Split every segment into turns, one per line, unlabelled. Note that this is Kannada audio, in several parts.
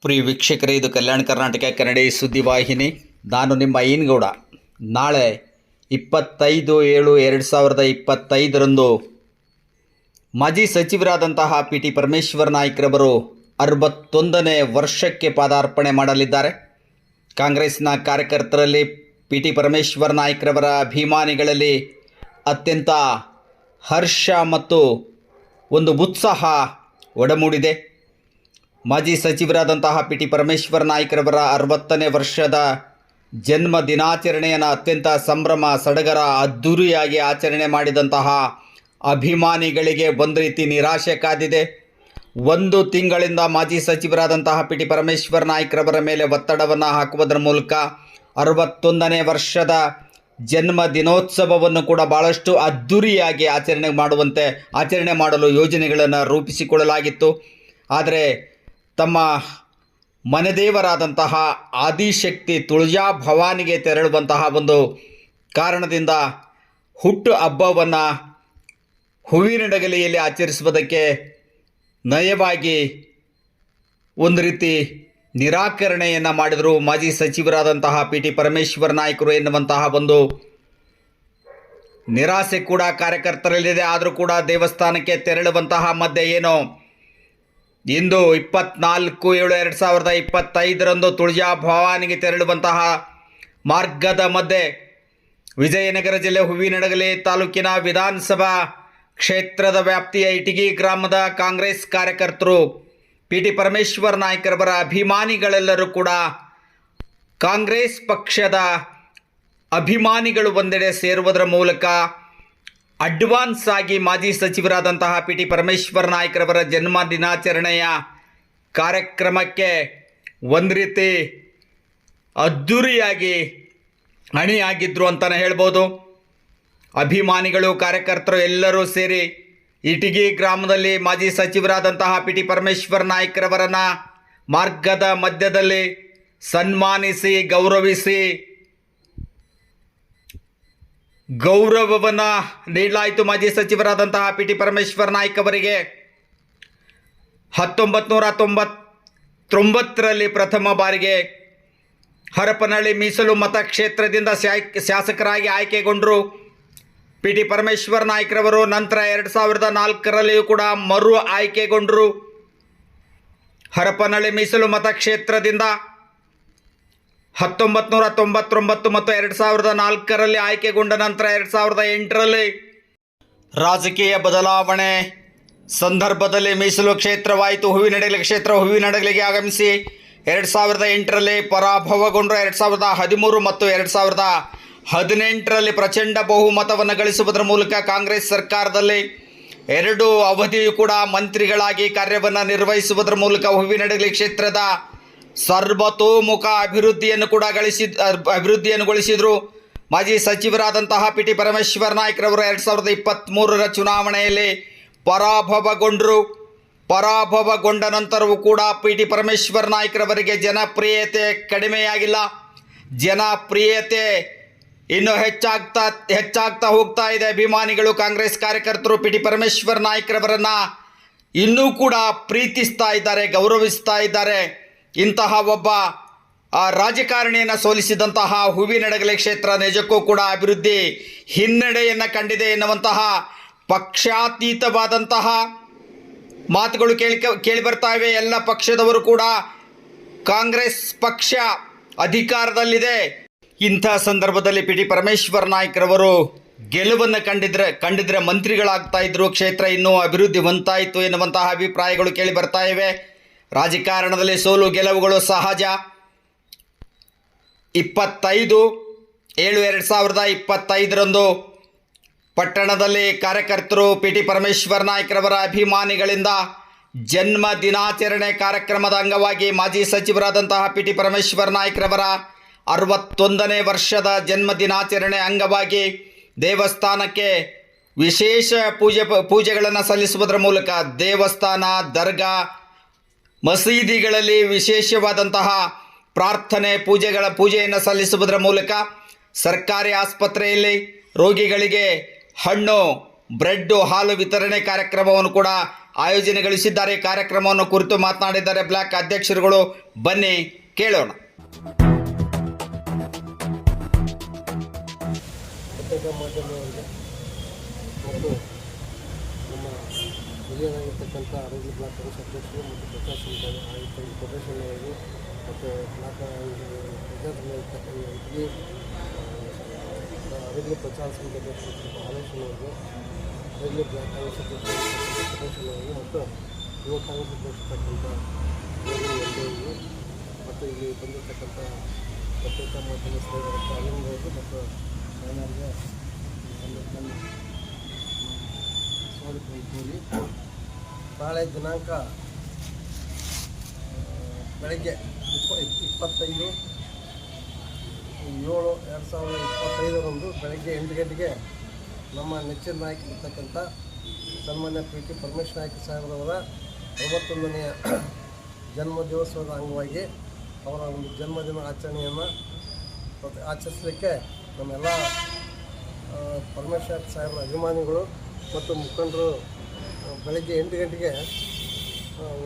ಪ್ರಿಯ ವೀಕ್ಷಕರೇ, ಇದು ಕಲ್ಯಾಣ ಕರ್ನಾಟಕ ಕನ್ನಡಿ ಸುದ್ದಿವಾಹಿನಿ. ನಾನು ನಿಮ್ಮ ಐನಗೌಡ. ನಾಳೆ 25/7/2025 ಮಾಜಿ ಸಚಿವರಾದಂತಹ ಪಿ.ಟಿ. ಪರಮೇಶ್ವರ ನಾಯ್ಕರವರು 61ನೇ ವರ್ಷಕ್ಕೆ ಪಾದಾರ್ಪಣೆ ಮಾಡಲಿದ್ದಾರೆ. ಕಾಂಗ್ರೆಸ್ನ ಕಾರ್ಯಕರ್ತರಲ್ಲಿ ಪಿ.ಟಿ. ಪರಮೇಶ್ವರ ನಾಯ್ಕರವರ ಅಭಿಮಾನಿಗಳಲ್ಲಿ ಅತ್ಯಂತ ಹರ್ಷ ಮತ್ತು ಒಂದು ಉತ್ಸಾಹ ಒಡಮೂಡಿದೆ. ಮಾಜಿ ಸಚಿವರಾದಂತಹ ಪಿ.ಟಿ. ಪರಮೇಶ್ವರ ನಾಯ್ಕರವರ 60ನೇ ವರ್ಷದ ಜನ್ಮ ದಿನಾಚರಣೆಯನ್ನು ಅತ್ಯಂತ ಸಂಭ್ರಮ ಸಡಗರ ಅದ್ಧೂರಿಯಾಗಿ ಆಚರಣೆ ಮಾಡಿದಂತಹ ಅಭಿಮಾನಿಗಳಿಗೆ ಒಂದು ರೀತಿ ನಿರಾಶೆ ಕಾದಿದೆ. ಒಂದು ತಿಂಗಳಿಂದ ಮಾಜಿ ಸಚಿವರಾದಂತಹ ಪಿ.ಟಿ. ಪರಮೇಶ್ವರ ನಾಯ್ಕರವರ ಮೇಲೆ ಒತ್ತಡವನ್ನು ಹಾಕುವುದರ ಮೂಲಕ 61ನೇ ವರ್ಷದ ಜನ್ಮ ದಿನೋತ್ಸವವನ್ನು ಕೂಡ ಭಾಳಷ್ಟು ಅದ್ಧೂರಿಯಾಗಿ ಆಚರಣೆ ಮಾಡಲು ಯೋಜನೆಗಳನ್ನು ರೂಪಿಸಿಕೊಳ್ಳಲಾಗಿತ್ತು. ಆದರೆ ತಮ್ಮ ಮನೆದೇವರಾದಂತಹ ಆದಿಶಕ್ತಿ ತುಳಜಾ ಭವಾನಿಗೆ ತೆರಳುವಂತಹ ಒಂದು ಕಾರಣದಿಂದ ಹುಟ್ಟು ಹಬ್ಬವನ್ನು ಹೂವಿನಡಗಲಿಯಲ್ಲಿ ಆಚರಿಸುವುದಕ್ಕೆ ನಯವಾಗಿ ಒಂದು ರೀತಿ ನಿರಾಕರಣೆಯನ್ನು ಮಾಡಿದರು ಮಾಜಿ ಸಚಿವರಾದಂತಹ ಪಿ.ಟಿ. ಪರಮೇಶ್ವರ ನಾಯ್ಕರು ಎನ್ನುವಂತಹ ಒಂದು ನಿರಾಸೆ ಕೂಡ ಕಾರ್ಯಕರ್ತರಲ್ಲಿದೆ. ಆದರೂ ಕೂಡ ದೇವಸ್ಥಾನಕ್ಕೆ ತೆರಳುವಂತಹ ಮಧ್ಯೆ ಏನೋ ಇಂದು 24/7/2025 ತುಳಜಾ ಭವಾನಿಗೆ ತೆರಳುವಂತಹ ಮಾರ್ಗದ ಮಧ್ಯೆ ವಿಜಯನಗರ ಜಿಲ್ಲೆ ಹೂವಿನಡಗಲಿ ತಾಲೂಕಿನ ವಿಧಾನಸಭಾ ಕ್ಷೇತ್ರದ ವ್ಯಾಪ್ತಿಯ ಇಟಗಿ ಗ್ರಾಮದ ಕಾಂಗ್ರೆಸ್ ಕಾರ್ಯಕರ್ತರು ಪಿ.ಟಿ. ಪರಮೇಶ್ವರ ನಾಯ್ಕರವರ ಅಭಿಮಾನಿಗಳೆಲ್ಲರೂ ಕೂಡ ಕಾಂಗ್ರೆಸ್ ಪಕ್ಷದ ಅಭಿಮಾನಿಗಳು ಒಂದೆಡೆ ಸೇರುವುದರ ಮೂಲಕ ಅಡ್ವಾನ್ಸ್ ಆಗಿ ಮಾಜಿ ಸಚಿವರಾದಂತಹ ಪಿ.ಟಿ. ಪರಮೇಶ್ವರ ನಾಯ್ಕರವರ ಜನ್ಮ ದಿನಾಚರಣೆಯ ಕಾರ್ಯಕ್ರಮಕ್ಕೆ ಒಂದು ರೀತಿ ಅದ್ಧೂರಿಯಾಗಿ ಅಣಿಯಾಗಿದ್ದರು ಅಂತಲೇ ಹೇಳ್ಬೋದು. ಅಭಿಮಾನಿಗಳು ಕಾರ್ಯಕರ್ತರು ಎಲ್ಲರೂ ಸೇರಿ ಇಟಗಿ ಗ್ರಾಮದಲ್ಲಿ ಮಾಜಿ ಸಚಿವರಾದಂತಹ ಪಿ.ಟಿ. ಪರಮೇಶ್ವರ ನಾಯ್ಕರವರನ್ನು ಮಾರ್ಗದ ಮಧ್ಯದಲ್ಲಿ ಸನ್ಮಾನಿಸಿ ಗೌರವವನ್ನು ನೀಡಲಾಯಿತು. ಮಾಜಿ ಸಚಿವರಾದಂತಹ ಪಿ.ಟಿ. ಪರಮೇಶ್ವರ ನಾಯ್ಕ ಅವರಿಗೆ 1999ರಲ್ಲಿ ಪ್ರಥಮ ಬಾರಿಗೆ ಹರಪನಹಳ್ಳಿ ಮೀಸಲು ಮತಕ್ಷೇತ್ರದಿಂದ ಶಾಸಕರಾಗಿ ಆಯ್ಕೆಗೊಂಡರು. ಪಿ.ಟಿ. ಪರಮೇಶ್ವರ ನಾಯ್ಕರವರು ನಂತರ 2004ರಲ್ಲಿಯೂ ಕೂಡ ಮರು ಆಯ್ಕೆಗೊಂಡರು. ಹರಪನಹಳ್ಳಿ ಮೀಸಲು ಮತಕ್ಷೇತ್ರದಿಂದ 1999 ಮತ್ತು 2004ರಲ್ಲಿ ಆಯ್ಕೆಗೊಂಡ ನಂತರ 2008ರಲ್ಲಿ ರಾಜಕೀಯ ಬದಲಾವಣೆ ಸಂದರ್ಭದಲ್ಲಿ ಮೀಸಲು ಕ್ಷೇತ್ರವಾಯಿತು. ಹೂವಿನಡಗಲಿಗೆ ಆಗಮಿಸಿ 2008ರಲ್ಲಿ ಪರಾಭವಗೊಂಡರು. 2013 ಮತ್ತು 2018ರಲ್ಲಿ ಪ್ರಚಂಡ ಬಹುಮತವನ್ನು ಗಳಿಸುವುದರ ಮೂಲಕ ಕಾಂಗ್ರೆಸ್ ಸರ್ಕಾರದಲ್ಲಿ 2 ಅವಧಿಯೂ ಕೂಡ ಮಂತ್ರಿಗಳಾಗಿ ಕಾರ್ಯವನ್ನು ನಿರ್ವಹಿಸುವುದರ ಮೂಲಕ ಹೂವಿನಡಗಲಿ ಕ್ಷೇತ್ರದ ಸರ್ವತೋಮುಖ ಅಭಿವೃದ್ಧಿಯನ್ನುಗೊಳಿಸಿದರು. ಮಾಜಿ ಸಚಿವರಾದಂತಹ ಪಿ.ಟಿ. ಪರಮೇಶ್ವರ ನಾಯ್ಕರವರು 2023ರ ಚುನಾವಣೆಯಲ್ಲಿ ಪರಾಭವಗೊಂಡ ನಂತರವೂ ಕೂಡ ಪಿ.ಟಿ. ಪರಮೇಶ್ವರ ನಾಯ್ಕರವರಿಗೆ ಜನಪ್ರಿಯತೆ ಕಡಿಮೆಯಾಗಿಲ್ಲ. ಜನಪ್ರಿಯತೆ ಇನ್ನೂ ಹೆಚ್ಚಾಗ್ತಾ ಹೋಗ್ತಾ ಇದೆ. ಅಭಿಮಾನಿಗಳು ಕಾಂಗ್ರೆಸ್ ಕಾರ್ಯಕರ್ತರು ಪಿ.ಟಿ. ಪರಮೇಶ್ವರ ನಾಯ್ಕರವರನ್ನು ಇನ್ನೂ ಕೂಡ ಪ್ರೀತಿಸ್ತಾ ಇದ್ದಾರೆ, ಗೌರವಿಸ್ತಾ ಇದ್ದಾರೆ. ಇಂತಹ ಒಬ್ಬ ರಾಜಕಾರಣಿಯನ್ನು ಸೋಲಿಸಿದಂತಹ ಹೂವಿನಡಗಲಿ ಕ್ಷೇತ್ರ ನಿಜಕ್ಕೂ ಕೂಡ ಅಭಿವೃದ್ಧಿ ಹಿನ್ನಡೆಯನ್ನು ಕಂಡಿದೆ ಎನ್ನುವಂತಹ ಪಕ್ಷಾತೀತವಾದಂತಹ ಮಾತುಗಳು ಕೇಳಿ ಬರ್ತಾ ಇವೆ. ಎಲ್ಲ ಪಕ್ಷದವರು ಕೂಡ ಕಾಂಗ್ರೆಸ್ ಪಕ್ಷ ಅಧಿಕಾರದಲ್ಲಿದೆ. ಇಂಥ ಸಂದರ್ಭದಲ್ಲಿ ಪಿ.ಟಿ. ಪರಮೇಶ್ವರ ನಾಯ್ಕರವರು ಗೆಲುವನ್ನು ಕಂಡಿದ್ರೆ ಮಂತ್ರಿಗಳಾಗ್ತಾ ಇದ್ರು, ಕ್ಷೇತ್ರ ಇನ್ನೂ ಅಭಿವೃದ್ಧಿ ಹೊಂದಾಯಿತು ಎನ್ನುವಂತಹ ಅಭಿಪ್ರಾಯಗಳು ಕೇಳಿ ಬರ್ತಾ ಇವೆ. ರಾಜಕಾರಣದಲ್ಲಿ ಸೋಲು ಗೆಲುವುಗಳು ಸಹಜ. 25/7/2025 ಪಟ್ಟಣದಲ್ಲಿ ಕಾರ್ಯಕರ್ತರು ಪಿ.ಟಿ. ಪರಮೇಶ್ವರ ನಾಯ್ಕರವರ ಅಭಿಮಾನಿಗಳಿಂದ ಜನ್ಮ ದಿನಾಚರಣೆ ಕಾರ್ಯಕ್ರಮದ ಅಂಗವಾಗಿ ಮಾಜಿ ಸಚಿವರಾದಂತಹ ಪಿ.ಟಿ. ಪರಮೇಶ್ವರ ನಾಯ್ಕರವರ 61ನೇ ವರ್ಷದ ಜನ್ಮ ದಿನಾಚರಣೆ ಅಂಗವಾಗಿ ದೇವಸ್ಥಾನಕ್ಕೆ ವಿಶೇಷ ಪೂಜೆಗಳನ್ನು ಸಲ್ಲಿಸುವುದರ ಮೂಲಕ ದೇವಸ್ಥಾನ, ದರ್ಗಾ, ಮಸೀದಿಗಳಲ್ಲಿ ವಿಶೇಷವಾದಂತಹ ಪ್ರಾರ್ಥನೆ ಪೂಜೆಯನ್ನು ಸಲ್ಲಿಸುವುದರ ಮೂಲಕ ಸರ್ಕಾರಿ ಆಸ್ಪತ್ರೆಯಲ್ಲಿ ರೋಗಿಗಳಿಗೆ ಹಣ್ಣು, ಬ್ರೆಡ್ಡು, ಹಾಲು ವಿತರಣೆ ಕಾರ್ಯಕ್ರಮವನ್ನು ಕೂಡ ಆಯೋಜನೆಗೊಳಿಸಿದ್ದಾರೆ. ಕಾರ್ಯಕ್ರಮವನ್ನು ಕುರಿತು ಮಾತನಾಡಿದ್ದಾರೆ ಬ್ಲಾಕ್ ಅಧ್ಯಕ್ಷರುಗಳು. ಬನ್ನಿ ಕೇಳೋಣ.
ಪತ್ರಿಕಾ ಮಾಧ್ಯಮದವರಿಗೆ ಮತ್ತು ನಮ್ಮ ಹಿರಿಯರಾಗಿರ್ತಕ್ಕಂಥ ಆರೋಗ್ಯ ಬ್ಲಾಕ್ ಕಾಂಗ್ರೆಸ್ ಅಧ್ಯಕ್ಷರು ಮತ್ತು ಪ್ರಕಾಶ್ ಆಯುಕ್ತರು ಪ್ರೊಫೆಷನ್ ಅವರಿಗೆ ಮತ್ತು ಬ್ಲಾಕ್ ಪ್ರಜಾಸಂಘ ಆರೋಗ್ಯ ಪ್ರಚಾರ ಸಂಘದ ಅಧ್ಯಕ್ಷರು ಹಾಲೇಶ್ವರ ಅವರಿಗೆ ಆರೋಗ್ಯ ಬ್ಲಾಕ್ ಕಾಂಗ್ರೆಸ್ ಅಧ್ಯಕ್ಷರು ಪ್ರೊಫೆಷನ್ ಅವರಿಗೆ ಮತ್ತು ಯುವ ಕಾಂಗ್ರೆಸ್ ಅಧ್ಯಕ್ಷರ್ತಕ್ಕಂಥ ಎಲ್ಲರಿಗೂ ಮತ್ತು ಇಲ್ಲಿ ಬಂದಿರತಕ್ಕಂಥ ಪತ್ರಿಕಾ ಮಾಧ್ಯಮ ಸ್ನೇಹಿತರಂಥ ಅಲ್ಲಿಂದವರಿಗೆ ಮತ್ತು ನನಗೆ ನನ್ನ ಸ್ವಾಗತವನ್ನು ಕೋರಿ ನಾಳೆ ದಿನಾಂಕ ಬೆಳಗ್ಗೆ 25/7/2025 ಬೆಳಗ್ಗೆ 8 ಗಂಟೆಗೆ ನಮ್ಮ ನೆಚ್ಚಿನ ನಾಯಕ ಇರ್ತಕ್ಕಂಥ ಸನ್ಮಾನ್ಯ PT ಪರಮೇಶ್ವರ ನಾಯ್ಕ ಸಾಹೇಬ್ರವರ 61ನೇ ಜನ್ಮ ದಿವಸದ ಅಂಗವಾಗಿ ಅವರ ಒಂದು ಜನ್ಮದಿನ ಆಚರಣೆಯನ್ನು ಆಚರಿಸಲಿಕ್ಕೆ ನಮ್ಮೆಲ್ಲ ಪರಮೇಶ್ವರ ಸಾಹೇಬರ ಅಭಿಮಾನಿಗಳು ಮತ್ತು ಮುಖಂಡರು ಬೆಳಗ್ಗೆ 8 ಗಂಟೆಗೆ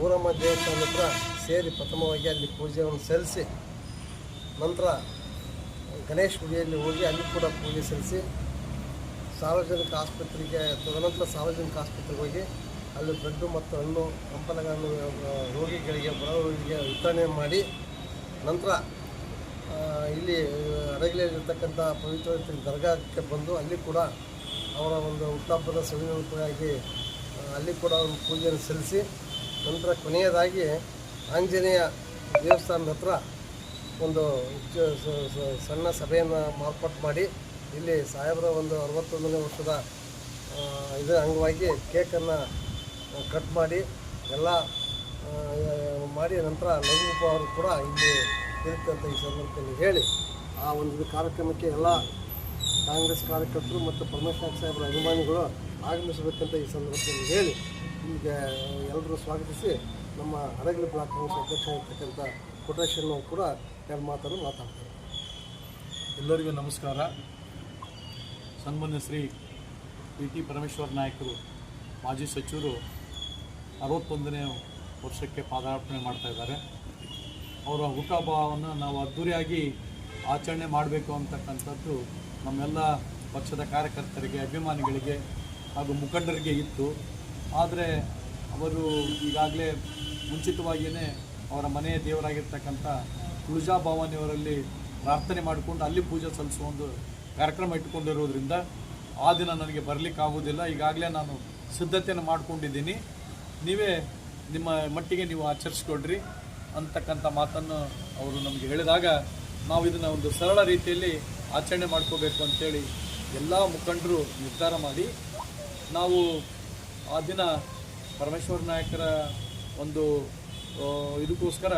ಊರಮ್ಮ ದೇವಸ್ಥಾನದ ಹತ್ರ ಸೇರಿ ಪ್ರಥಮವಾಗಿ ಅಲ್ಲಿ ಪೂಜೆಯನ್ನು ಸಲ್ಲಿಸಿ ನಂತರ ಗಣೇಶ ಗುಡಿಯಲ್ಲಿ ಹೋಗಿ ಅಲ್ಲಿ ಕೂಡ ಪೂಜೆ ಸಲ್ಲಿಸಿ ಸಾರ್ವಜನಿಕ ಆಸ್ಪತ್ರೆಗೆ ತದನಂತರ ಸಾರ್ವಜನಿಕ ಆಸ್ಪತ್ರೆಗೆ ಹೋಗಿ ಅಲ್ಲಿ ಬ್ರೆಡ್ಡು ಮತ್ತು ಹಣ್ಣು ಹಂಪಲಗಳನ್ನು ರೋಗಿಗಳಿಗೆ ಬಡ ರೋಗಿಗಳಿಗೆ ವಿತರಣೆ ಮಾಡಿ ನಂತರ ಇಲ್ಲಿ ಹಡಗಲಿಯಲ್ಲಿರ್ತಕ್ಕಂಥ ಪವಿತ್ರ ದರ್ಗಾಕ್ಕೆ ಬಂದು ಅಲ್ಲಿ ಕೂಡ ಅವರ ಒಂದು ಹುಟ್ಟುಹಬ್ಬದ ಸವಿನೆನಪಿಗಾಗಿ ಅಲ್ಲಿ ಕೂಡ ಒಂದು ಪೂಜೆಯನ್ನು ಸಲ್ಲಿಸಿ ನಂತರ ಕೊನೆಯದಾಗಿ ಆಂಜನೇಯ ದೇವಸ್ಥಾನದ ಹತ್ರ ಒಂದು ಸಣ್ಣ ಸಭೆಯನ್ನು ಮಾರ್ಪಾಟು ಮಾಡಿ ಇಲ್ಲಿ ಸಾಹೇಬರ ಒಂದು 61ನೇ ವರ್ಷದ ಇದರ ಅಂಗವಾಗಿ ಕೇಕನ್ನು ಕಟ್ ಮಾಡಿ ಎಲ್ಲ ಮಾಡಿ ನಂತರ ಲಘುಪ್ಪ ಅವರು ಕೂಡ ಇಲ್ಲಿ ಇರುತ್ತೆ ಅಂತ ಈ ಸಂದರ್ಭದಲ್ಲಿ ಹೇಳಿ ಆ ಒಂದು ಕಾರ್ಯಕ್ರಮಕ್ಕೆ ಎಲ್ಲ ಕಾಂಗ್ರೆಸ್ ಕಾರ್ಯಕರ್ತರು ಮತ್ತು ಪರಮೇಶ್ವರ ಸಾಹೇಬರ ಅಭಿಮಾನಿಗಳು ಆಗಮಿಸಬೇಕಂತ ಈ ಸಂದರ್ಭದಲ್ಲಿ ಹೇಳಿ ಈಗ ಎಲ್ಲರೂ ಸ್ವಾಗತಿಸಿ ನಮ್ಮ ಹಡಗಲಿ ಬ್ಲಾಕ್ ಕಾಂಗ್ರೆಸ್ ಅಧ್ಯಕ್ಷ ಆಗಿರ್ತಕ್ಕಂಥ ಕೊಟ್ರೇಶನ್ ಕೂಡ ಎರಡು ಮಾತನ್ನು ಮಾತಾಡ್ತಾರೆ.
ಎಲ್ಲರಿಗೂ ನಮಸ್ಕಾರ. ಸನ್ಮಾನ್ಯ ಶ್ರೀ PT ಪರಮೇಶ್ವರ ನಾಯಕರು ಮಾಜಿ ಸಚಿವರು 61ನೇ ವರ್ಷಕ್ಕೆ ಪಾದಾರ್ಪಣೆ ಮಾಡ್ತಾಯಿದ್ದಾರೆ. ಅವರ ಹುಟ್ಟುಹಬ್ಬವನ್ನು ನಾವು ಅದ್ಧೂರಿಯಾಗಿ ಆಚರಣೆ ಮಾಡಬೇಕು ಅಂತಕ್ಕಂಥದ್ದು ನಮ್ಮೆಲ್ಲ ಪಕ್ಷದ ಕಾರ್ಯಕರ್ತರಿಗೆ, ಅಭಿಮಾನಿಗಳಿಗೆ ಹಾಗೂ ಮುಖಂಡರಿಗೆ ಇತ್ತು. ಆದರೆ ಅವರು ಈಗಾಗಲೇ ಮುಂಚಿತವಾಗಿಯೇ ಅವರ ಮನೆಯ ದೇವರಾಗಿರ್ತಕ್ಕಂಥ ತುಳಜಾ ಭವಾನಿಯವರಲ್ಲಿ ಪ್ರಾರ್ಥನೆ ಮಾಡಿಕೊಂಡು ಅಲ್ಲಿ ಪೂಜೆ ಸಲ್ಲಿಸುವ ಒಂದು ಕಾರ್ಯಕ್ರಮ ಇಟ್ಟುಕೊಂಡಿರೋದ್ರಿಂದ ಆ ದಿನ ನನಗೆ ಬರಲಿಕ್ಕಾಗೋದಿಲ್ಲ. ಈಗಾಗಲೇ ನಾನು ಸಿದ್ಧತೆಯನ್ನು ಮಾಡಿಕೊಂಡಿದ್ದೀನಿ. ನೀವೇ ನಿಮ್ಮ ಮಟ್ಟಿಗೆ ನೀವು ಆಚರಿಸ್ಕೊಳ್ರಿ ಅಂತಕ್ಕಂಥ ಮಾತನ್ನು ಅವರು ನಮಗೆ ಹೇಳಿದಾಗ ನಾವು ಇದನ್ನು ಒಂದು ಸರಳ ರೀತಿಯಲ್ಲಿ ಆಚರಣೆ ಮಾಡ್ಕೋಬೇಕು ಅಂಥೇಳಿ ಎಲ್ಲ ಮುಖಂಡರು ನಿರ್ಧಾರ ಮಾಡಿ ನಾವು ಆ ದಿನ ಪರಮೇಶ್ವರ ನಾಯಕರ ಒಂದು ಇದಕ್ಕೋಸ್ಕರ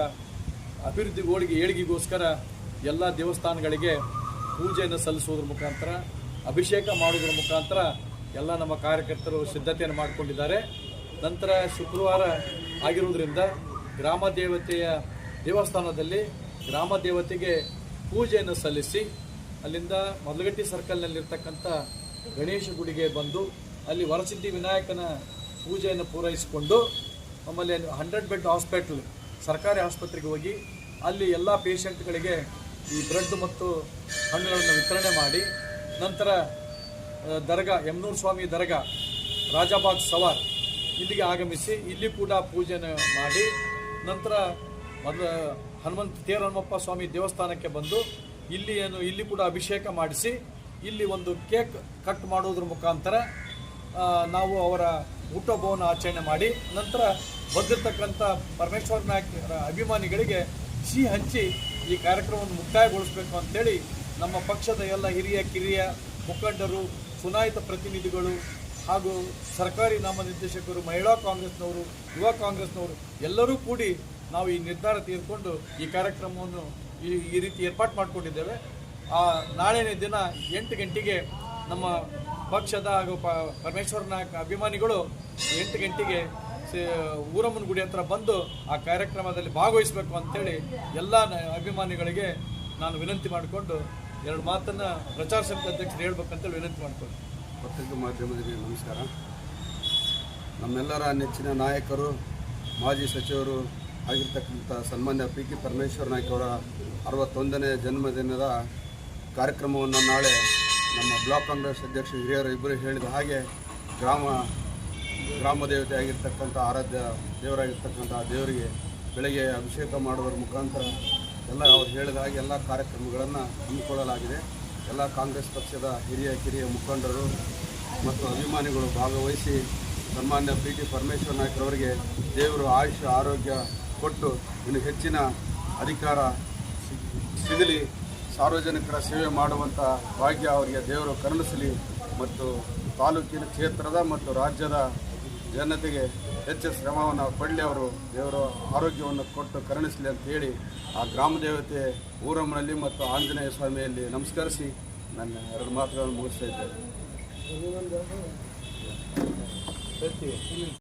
ಏಳಿಗೆಗೋಸ್ಕರ ಎಲ್ಲ ದೇವಸ್ಥಾನಗಳಿಗೆ ಪೂಜೆಯನ್ನು ಸಲ್ಲಿಸೋದ್ರ ಮುಖಾಂತರ, ಅಭಿಷೇಕ ಮಾಡೋದ್ರ ಮುಖಾಂತರ ಎಲ್ಲ ನಮ್ಮ ಕಾರ್ಯಕರ್ತರು ಸಿದ್ಧತೆಯನ್ನು ಮಾಡಿಕೊಂಡಿದ್ದಾರೆ. ನಂತರ ಶುಕ್ರವಾರ ಆಗಿರುವುದರಿಂದ ಗ್ರಾಮ ದೇವತೆಯ ದೇವಸ್ಥಾನದಲ್ಲಿ ಗ್ರಾಮ ದೇವತೆಗೆ ಪೂಜೆಯನ್ನು ಸಲ್ಲಿಸಿ ಅಲ್ಲಿಂದ ಮೊದಲಗಟ್ಟಿ ಸರ್ಕಲ್ನಲ್ಲಿರ್ತಕ್ಕಂಥ ಗಣೇಶ ಗುಡಿಗೆ ಬಂದು ಅಲ್ಲಿ ವರಸಿದ್ಧಿ ವಿನಾಯಕನ ಪೂಜೆಯನ್ನು ಪೂರೈಸಿಕೊಂಡು ಆಮೇಲೆ 100 ಬೆಡ್ ಹಾಸ್ಪಿಟಲ್ ಸರ್ಕಾರಿ ಆಸ್ಪತ್ರೆಗೆ ಹೋಗಿ ಅಲ್ಲಿ ಎಲ್ಲ ಪೇಷಂಟ್ಗಳಿಗೆ ಈ ಬ್ರೆಡ್ ಮತ್ತು ಹಣ್ಣುಗಳನ್ನು ವಿತರಣೆ ಮಾಡಿ ನಂತರ ದರ್ಗಾ ಯಮನೂರು ಸ್ವಾಮಿ ದರ್ಗಾ ರಾಜಾಬಾಗ್ ಸವಾರ್ ಇಲ್ಲಿಗೆ ಆಗಮಿಸಿ ಇಲ್ಲಿ ಕೂಡ ಪೂಜೆಯನ್ನು ಮಾಡಿ ನಂತರ ಹನುಮಪ್ಪ ಸ್ವಾಮಿ ದೇವಸ್ಥಾನಕ್ಕೆ ಬಂದು ಇಲ್ಲಿ ಕೂಡ ಅಭಿಷೇಕ ಮಾಡಿಸಿ ಇಲ್ಲಿ ಒಂದು ಕೇಕ್ ಕಟ್ ಮಾಡೋದ್ರ ಮುಖಾಂತರ ನಾವು ಅವರ ಹುಟ್ಟುಹಬ್ಬವನ್ನು ಆಚರಣೆ ಮಾಡಿ ನಂತರ ಬಂದಿರತಕ್ಕಂಥ ಪರಮೇಶ್ವರ ನಾಯಕರ ಅಭಿಮಾನಿಗಳಿಗೆ ಸಿಹಿ ಹಂಚಿ ಈ ಕಾರ್ಯಕ್ರಮವನ್ನು ಮುಕ್ತಾಯಗೊಳಿಸಬೇಕು ಅಂತೇಳಿ ನಮ್ಮ ಪಕ್ಷದ ಎಲ್ಲ ಹಿರಿಯ ಕಿರಿಯ ಮುಖಂಡರು, ಚುನಾಯಿತ ಪ್ರತಿನಿಧಿಗಳು ಹಾಗೂ ಸರ್ಕಾರಿ ನಾಮನಿರ್ದೇಶಕರು, ಮಹಿಳಾ ಕಾಂಗ್ರೆಸ್ನವರು, ಯುವ ಕಾಂಗ್ರೆಸ್ನವರು ಎಲ್ಲರೂ ಕೂಡಿ ನಾವು ಈ ನಿರ್ಧಾರ ತೆಗೆದುಕೊಂಡು ಈ ಕಾರ್ಯಕ್ರಮವನ್ನು ಈ ರೀತಿ ಏರ್ಪಾಡು ಮಾಡಿಕೊಂಡಿದ್ದೇವೆ. ನಾಳೆಯ ದಿನ 8 ಗಂಟೆಗೆ ನಮ್ಮ ಪಕ್ಷದ ಹಾಗೂ ಪರಮೇಶ್ವರ ನಾಯಕ ಅಭಿಮಾನಿಗಳು 8 ಗಂಟೆಗೆ ಊರಮ್ಮನ ಗುಡಿ ಹತ್ರ ಬಂದು ಆ ಕಾರ್ಯಕ್ರಮದಲ್ಲಿ ಭಾಗವಹಿಸಬೇಕು ಅಂತೇಳಿ ಎಲ್ಲ ಅಭಿಮಾನಿಗಳಿಗೆ ನಾನು ವಿನಂತಿ ಮಾಡಿಕೊಂಡು 2 ಮಾತನ್ನು ಪ್ರಚಾರ ಸಮಿತಿ ಅಧ್ಯಕ್ಷರು ಹೇಳ್ಬೇಕಂತೇಳಿ ವಿನಂತಿ ಮಾಡಿಕೊಂಡು.
ಪತ್ರಿಕಾ ಮಾಧ್ಯಮದಲ್ಲಿ ನಮಸ್ಕಾರ.
ನಮ್ಮೆಲ್ಲರ ನೆಚ್ಚಿನ ನಾಯಕರು, ಮಾಜಿ ಸಚಿವರು ಆಗಿರ್ತಕ್ಕಂಥ ಸನ್ಮಾನ್ಯ ಪಿ.ಕೆ. ಪರಮೇಶ್ವರ್ ನಾಯ್ಕ ಅವರ 61ನೇ ಜನ್ಮದಿನದ ಕಾರ್ಯಕ್ರಮವನ್ನು ನಾಳೆ ನಮ್ಮ ಬ್ಲಾಕ್ ಕಾಂಗ್ರೆಸ್ ಅಧ್ಯಕ್ಷ ಹಿರಿಯರು ಇಬ್ಬರು ಹೇಳಿದ ಹಾಗೆ ಗ್ರಾಮ ದೇವತೆ ಆಗಿರ್ತಕ್ಕಂಥ ಆರಾಧ್ಯ ದೇವರಾಗಿರ್ತಕ್ಕಂಥ ದೇವರಿಗೆ ಬೆಳಗ್ಗೆ ಅಭಿಷೇಕ ಮಾಡುವುದರ ಮುಖಾಂತರ ಎಲ್ಲ ಅವ್ರು ಹೇಳಿದ ಹಾಗೆ ಎಲ್ಲ ಕಾರ್ಯಕ್ರಮಗಳನ್ನು ಹಮ್ಮಿಕೊಳ್ಳಲಾಗಿದೆ. ಎಲ್ಲ ಕಾಂಗ್ರೆಸ್ ಪಕ್ಷದ ಕಿರಿಯ ಮುಖಂಡರು ಮತ್ತು ಅಭಿಮಾನಿಗಳು ಭಾಗವಹಿಸಿ ಸನ್ಮಾನ್ಯ ಪಿ.ಟಿ. ಪರಮೇಶ್ವರ್ ನಾಯ್ಕರವರಿಗೆ ದೇವರು ಆಯುಷ್ಯ ಆರೋಗ್ಯ ಕೊಟ್ಟು ಇನ್ನು ಹೆಚ್ಚಿನ ಅಧಿಕಾರ ಸಿಗಲಿ, ಸಾರ್ವಜನಿಕರ ಸೇವೆ ಮಾಡುವಂಥ ಭಾಗ್ಯ ಅವರಿಗೆ ದೇವರು ಕರುಣಿಸಲಿ ಮತ್ತು ತಾಲೂಕಿನ ಕ್ಷೇತ್ರದ ಮತ್ತು ರಾಜ್ಯದ ಜನತೆಗೆ ಹೆಚ್ಚು ಶ್ರಮವನ್ನು ಪಡಲಿ, ಅವರು ದೇವರು ಆರೋಗ್ಯವನ್ನು ಕೊಟ್ಟು ಕರುಣಿಸಲಿ ಅಂತ ಹೇಳಿ ಆ ಗ್ರಾಮ ದೇವತೆ ಊರಮ್ಮನಲ್ಲಿ ಮತ್ತು ಆಂಜನೇಯ ಸ್ವಾಮಿಯಲ್ಲಿ ನಮಸ್ಕರಿಸಿ ನನ್ನ 2 ಮಾತುಗಳನ್ನು ಮುಗಿಸ್ತಾ ಇದ್ದೇನೆ.